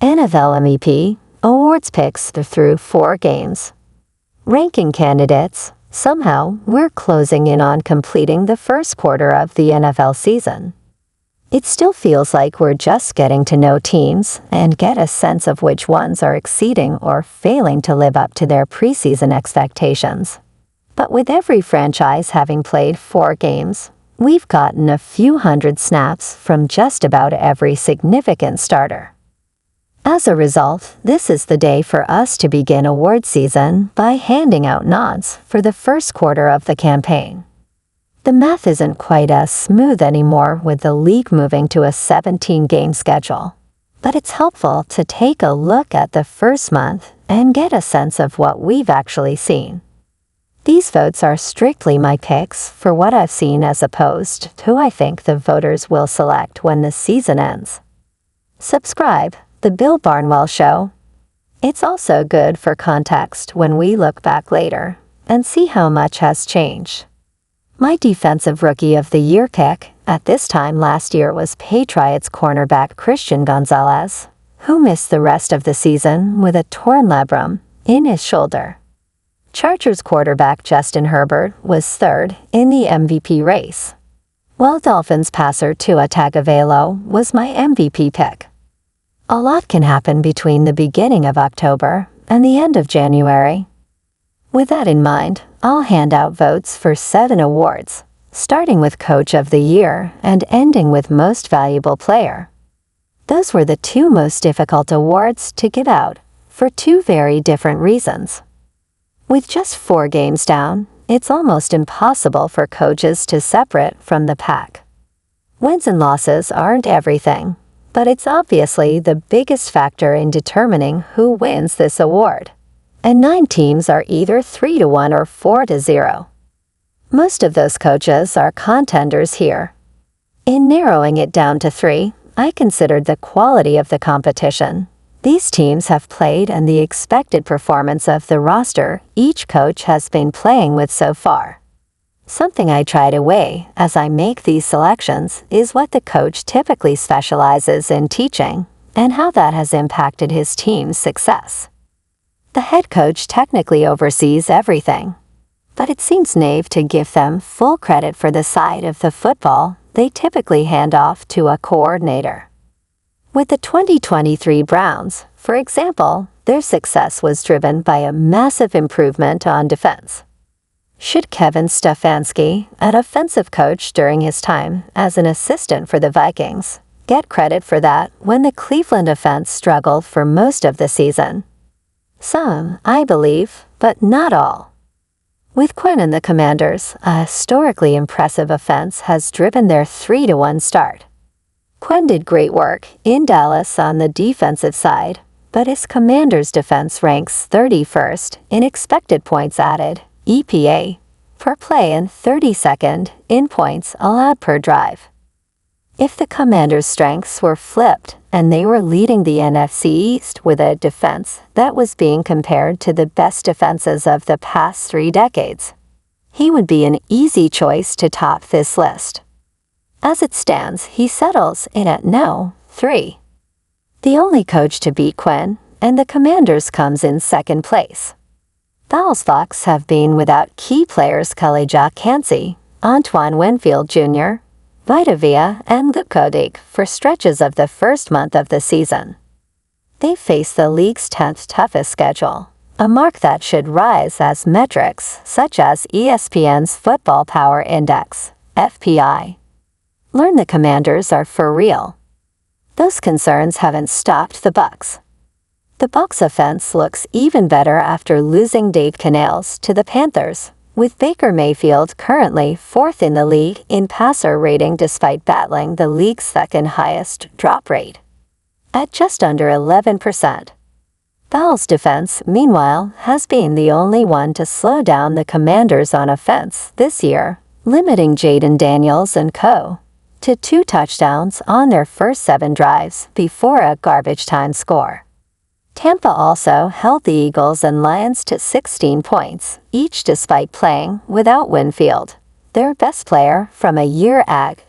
NFL MVP, awards picks through 4 games. Ranking candidates, somehow we're closing in on completing the first quarter of the NFL season. It still feels like we're just getting to know teams and get a sense of which ones are exceeding or failing to live up to their preseason expectations. But with every franchise having played 4 games, we've gotten a few hundred snaps from just about every significant starter. As a result, this is the day for us to begin award season by handing out nods for the first quarter of the campaign. The math isn't quite as smooth anymore with the league moving to a 17-game schedule, but it's helpful to take a look at the first month and get a sense of what we've actually seen. These votes are strictly my picks for what I've seen as opposed to who I think the voters will select when the season ends. Subscribe, The Bill Barnwell Show. It's also good for context when we look back later and see how much has changed. My Defensive Rookie of the Year pick at this time last year was Patriots cornerback Christian Gonzalez, who missed the rest of the season with a torn labrum in his shoulder. Chargers quarterback Justin Herbert was third in the MVP race, while Dolphins passer Tua Tagovailoa was my MVP pick. A lot can happen between the beginning of October and the end of January. With that in mind, I'll hand out votes for 7 awards, starting with Coach of the Year and ending with Most Valuable Player. Those were the 2 most difficult awards to give out, for 2 very different reasons. With just 4 games down, it's almost impossible for coaches to separate from the pack. Wins and losses aren't everything, but it's obviously the biggest factor in determining who wins this award. And 9 teams are either 3-1 or 4-0. Most of those coaches are contenders here. In narrowing it down to 3, I considered the quality of the competition these teams have played and the expected performance of the roster each coach has been playing with so far. Something I try to weigh as I make these selections is what the coach typically specializes in teaching and how that has impacted his team's success. The head coach technically oversees everything, but it seems naive to give them full credit for the side of the football they typically hand off to a coordinator. With the 2023 Browns, for example, their success was driven by a massive improvement on defense. Should Kevin Stefanski, an offensive coach during his time as an assistant for the Vikings, get credit for that when the Cleveland offense struggled for most of the season? Some, I believe, but not all. With Quinn and the Commanders, a historically impressive offense has driven their 3-1 start. Quinn did great work in Dallas on the defensive side, but his Commanders' defense ranks 31st in expected points added, EPA, per play and 32nd in points allowed per drive. If the Commanders' strengths were flipped and they were leading the NFC East with a defense that was being compared to the best defenses of the past 3 decades, he would be an easy choice to top this list. As it stands, he settles in at no. 3. The only coach to beat Quinn and the Commanders comes in second place. Fowls Fox have been without key players Khalil Kancey, Antoine Winfield Jr., Vita Vea, and Luke Kodig for stretches of the first month of the season. They face the league's 10th toughest schedule, a mark that should rise as metrics such as ESPN's Football Power Index, FPI, learn the Commanders are for real. Those concerns haven't stopped the Bucs. The Bucs offense looks even better after losing Dave Canales to the Panthers, with Baker Mayfield currently 4th in the league in passer rating despite battling the league's 2nd highest drop rate, at just under 11%. Fowls' defense, meanwhile, has been the only one to slow down the Commanders on offense this year, limiting Jaden Daniels and co. to 2 touchdowns on their first 7 drives before a garbage time score. Tampa also held the Eagles and Lions to 16 points, each despite playing without Winfield, their best player from a year ag